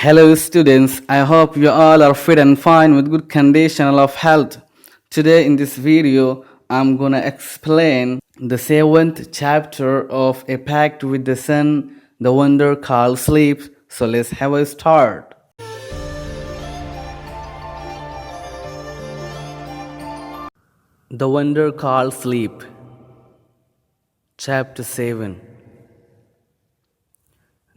Hello students, I hope you all are fit and fine with good condition of health. Today in this video, I'm gonna explain the 7th chapter of A Pact with the Sun, the wonder called sleep. So let's have a start. The wonder called sleep. Chapter 7.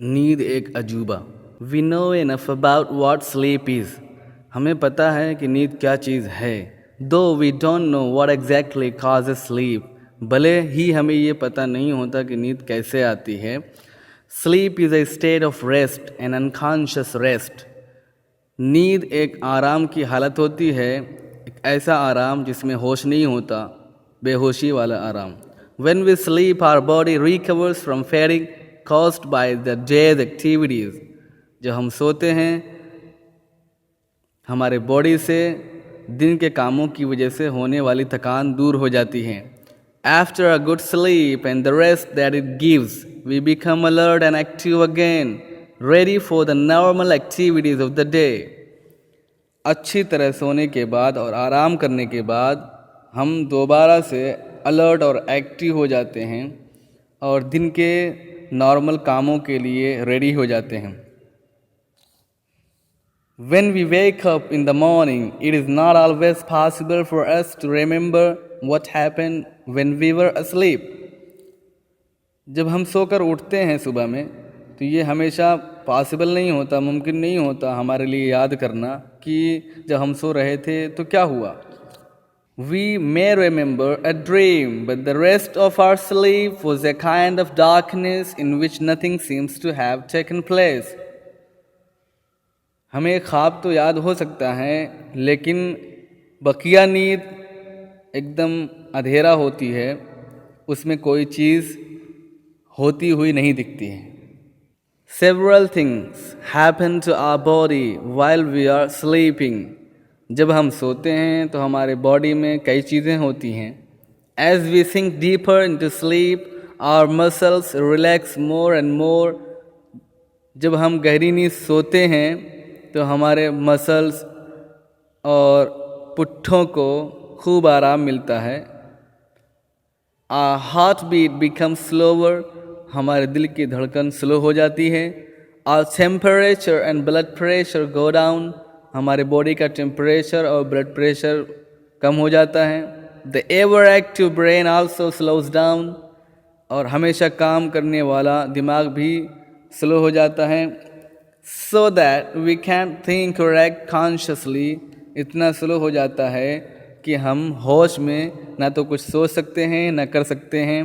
नींद एक अजूबा. We know enough about what sleep is. हमें पता है कि नींद क्या चीज़ है. Though we don't know what exactly causes sleep. भले ही हमें ये पता नहीं होता कि नींद कैसे आती है. Sleep is a state of rest, an unconscious rest. नींद एक आराम की हालत होती है, एक ऐसा आराम जिसमें होश नहीं होता, बेहोशी वाला आराम. When we sleep, our body recovers from fatigue caused by the day's activities. जब हम सोते हैं, हमारे बॉडी से दिन के कामों की वजह से होने वाली थकान दूर हो जाती है. After a good sleep and the rest that it gives, we become alert and active again, ready for the normal activities of the day. अच्छी तरह सोने के बाद और आराम करने के बाद हम दोबारा से अलर्ट और एक्टिव हो जाते हैं और दिन के नॉर्मल कामों के लिए रेडी हो जाते हैं. When we wake up in the morning, it is not always possible for us to remember what happened when we were asleep. जब हम सोकर उठते हैं सुबह में, तो ये हमेशा पॉसिबल नहीं होता, मुमकिन नहीं होता हमारे लिए याद करना कि जब हम सो रहे थे तो क्या हुआ. We may remember a dream, but the rest of our sleep was a kind of darkness in which nothing seems to have taken place. हमें ख्वाब तो याद हो सकता है, लेकिन बकिया नींद एकदम अंधेरा होती है, उसमें कोई चीज़ होती हुई नहीं दिखती है. Several things happen to our body while we are sleeping. जब हम सोते हैं तो हमारे बॉडी में कई चीज़ें होती हैं. As we sink deeper into sleep, our muscles relax more and more. जब हम गहरी नींद सोते हैं तो हमारे मसल्स और पुट्ठों को खूब आराम मिलता है. Our heartbeat becomes slower. हमारे दिल की धड़कन स्लो हो जाती है. Our temperature and blood pressure go down. हमारे बॉडी का टेम्परेचर और ब्लड प्रेशर कम हो जाता है. The ever active brain also slows down. और हमेशा काम करने वाला दिमाग भी स्लो हो जाता है. So that we can't think or act consciously. इतना स्लो हो जाता है कि हम होश में ना तो कुछ सोच सकते हैं ना कर सकते हैं.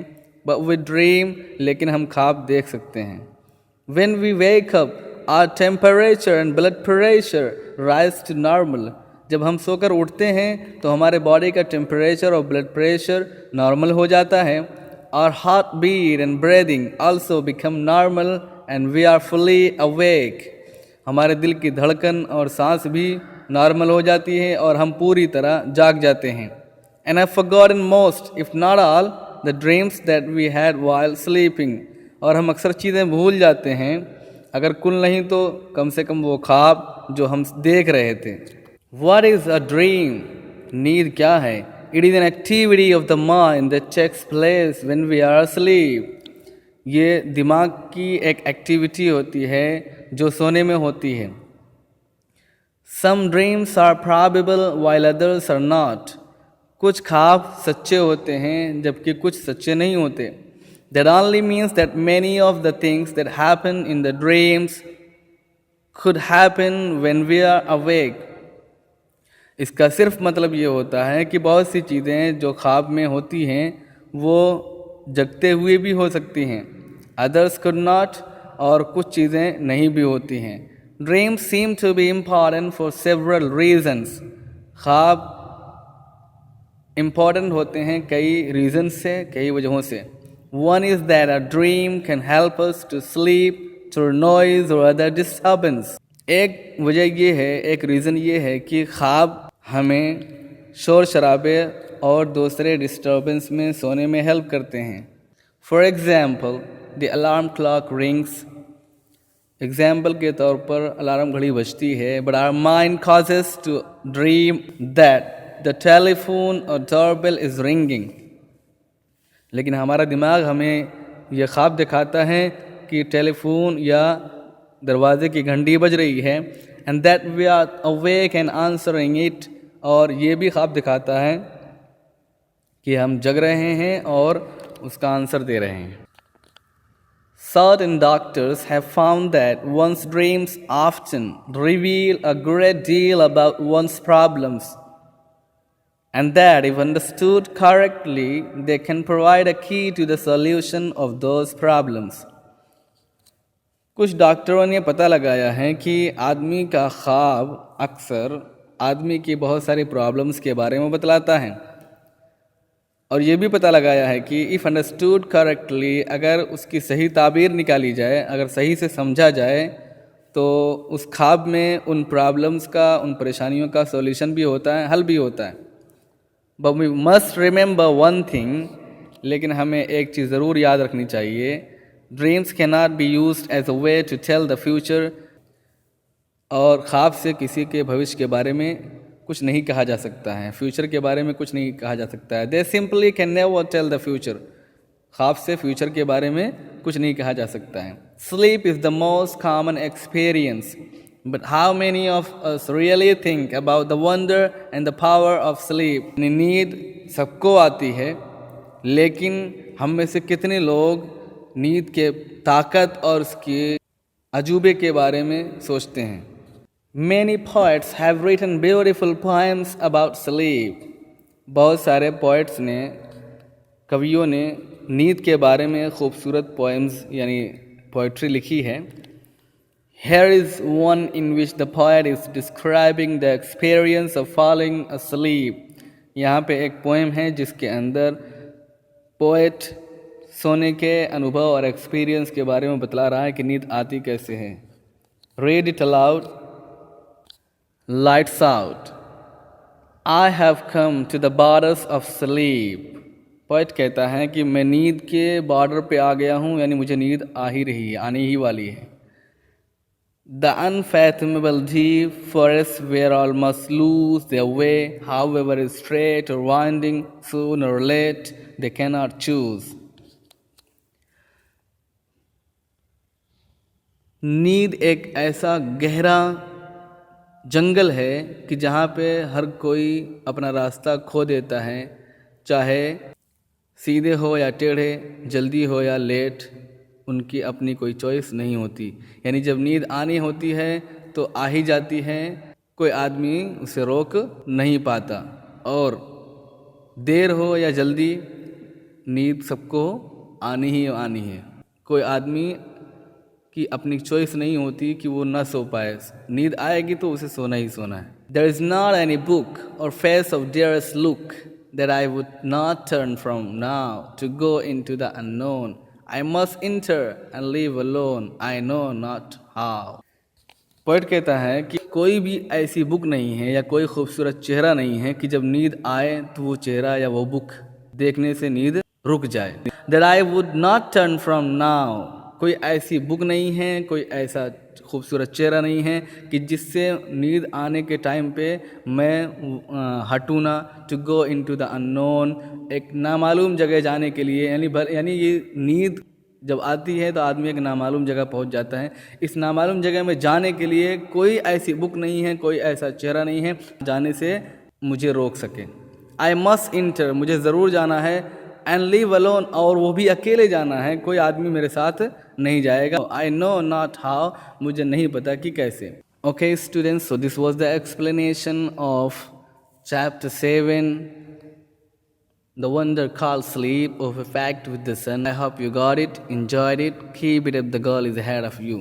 But we dream, लेकिन हम ख्वाब देख सकते हैं. When we wake up, our temperature and blood pressure rise to normal. जब हम सोकर उठते हैं तो हमारे बॉडी का टेम्परेचर और ब्लड प्रेशर नॉर्मल हो जाता है. Our heartbeat and breathing also become normal and we are fully awake. हमारे दिल की धड़कन और सांस भी नॉर्मल हो जाती है और हम पूरी तरह जाग जाते हैं. And I've forgotten most, if not all, the dreams that we had while sleeping. और हम अक्सर चीज़ें भूल जाते हैं, अगर कुल नहीं तो कम से कम वो ख्वाब जो हम देख रहे थे. What is a dream? नींद क्या है? It is an activity of the mind that takes place when we are asleep. ये दिमाग की एक एक्टिविटी होती है जो सोने में होती है. Some dreams are probable while others are not. कुछ ख्वाब सच्चे होते हैं जबकि कुछ सच्चे नहीं होते. That only means that many of the things that happen in the dreams could happen when we are awake. इसका सिर्फ मतलब ये होता है कि बहुत सी चीज़ें जो ख्वाब में होती हैं वो जगते हुए भी हो सकती हैं. Others could not. और कुछ चीज़ें नहीं भी होती हैं. Dreams seem to be important for several reasons. ख्वाब इम्पॉर्टेंट होते हैं कई रीज़न से, कई वजहों से. One is that a dream can help us to sleep through noise or other disturbance. एक वजह ये है, एक रीज़न ये है कि ख्वाब हमें शोर शराबे और दूसरे डिस्टर्बेंस में सोने में हेल्प करते हैं. For example, the alarm clock rings. Example के तौर पर अलार्म घड़ी बजती है, but our mind causes to dream that the telephone और डोरबेल इज रिंगिंग। लेकिन हमारा दिमाग हमें यह ख्वाब दिखाता है कि टेलीफोन या दरवाजे की घंटी बज रही है, and that we are awake and answering it, और ये भी ख्वाब दिखाता है कि हम जग रहे हैं और उसका आंसर दे रहे हैं। Certain doctors have found that one's dreams often reveal a great deal about one's problems, and that if understood correctly, they can provide a key to the solution of those problems. कुछ डॉक्टरों ने पता लगाया है कि आदमी का ख्वाब अक्सर आदमी की बहुत सारी प्रॉब्लम्स के बारे में बतलाता है, और ये भी पता लगाया है कि इफ़ अंडरस्टूड करेक्टली, अगर उसकी सही ताबीर निकाली जाए, अगर सही से समझा जाए, तो उस ख्वाब में उन प्रॉब्लम्स का, उन परेशानियों का सॉल्यूशन भी होता है, हल भी होता है। But we must remember one thing, लेकिन हमें एक चीज़ ज़रूर याद रखनी चाहिए, dreams can not be used as a way to tell the future, और ख्वाब से किसी के भविष्य के बारे में कुछ नहीं कहा जा सकता है, फ्यूचर के बारे में कुछ नहीं कहा जा सकता है। They simply can never tell the future, ख्वाब से फ्यूचर के बारे में कुछ नहीं कहा जा सकता है। Sleep is the most common experience, but how many of us really think about the wonder and the power of sleep. नींद सबको आती है, लेकिन हम में से कितने लोग नींद के ताकत और उसके अजूबे के बारे में सोचते हैं। Many poets have written beautiful poems about sleep. बहुत सारे पोइट्स ने, कवियों ने नींद के बारे में खूबसूरत पोएम्स यानी पोइट्री लिखी है। Here is one in which the poet is describing the experience of falling asleep. यहाँ पे एक पोएम है जिसके अंदर पोएट सोने के अनुभव और एक्सपीरियंस के बारे में बतला रहा है कि नींद आती कैसे है। Read it aloud. Lights out. I have come to the borders of sleep. Poet कहता है कि मैं नींद के बॉर्डर पे आ गया हूँ, यानी मुझे नींद आ ही रही है, आने ही वाली है। The unfathomable deep forests where all must lose their way, however straight or winding, soon or late they cannot choose. नींद एक ऐसा गहरा जंगल है कि जहाँ पे हर कोई अपना रास्ता खो देता है, चाहे सीधे हो या टेढ़े, जल्दी हो या लेट, उनकी अपनी कोई चॉइस नहीं होती। यानी जब नींद आनी होती है तो आ ही जाती है, कोई आदमी उसे रोक नहीं पाता, और देर हो या जल्दी नींद सबको आनी ही आनी है। कोई आदमी की अपनी चॉइस नहीं होती कि वो ना सो पाए, नींद आएगी तो उसे सोना ही सोना है। There is not any book or face of dearest look that I would not turn from now to go into the unknown. I must enter and live alone, I know not how. Poet कहता है कि कोई भी ऐसी book नहीं है या कोई खूबसूरत चेहरा नहीं है कि जब नींद आए तो वो चेहरा या वो बुक देखने से नींद रुक जाए। That I would not turn from now. कोई ऐसी बुक नहीं है, कोई ऐसा खूबसूरत चेहरा नहीं है कि जिससे नींद आने के टाइम पे मैं हटूँ ना। To go into the unknown, एक नामालूम जगह जाने के लिए, यानी ये नींद जब आती है तो आदमी एक नामालूम जगह पहुंच जाता है। इस नामालूम जगह में जाने के लिए कोई ऐसी बुक नहीं है, कोई ऐसा चेहरा नहीं है जाने से मुझे रोक सके। आई मस्ट इंटर, मुझे ज़रूर जाना है। एंड लिव अलोन, और वो भी अकेले जाना है, कोई आदमी मेरे साथ नहीं जाएगा। आई नो नॉट हाउ, मुझे नहीं पता कि कैसे। Okay students, so this was the explanation of chapter 7, The Wonder Called Sleep, of A Fact with the Sun. I hope you got it, enjoyed it. Keep it up, the girl is ahead of you.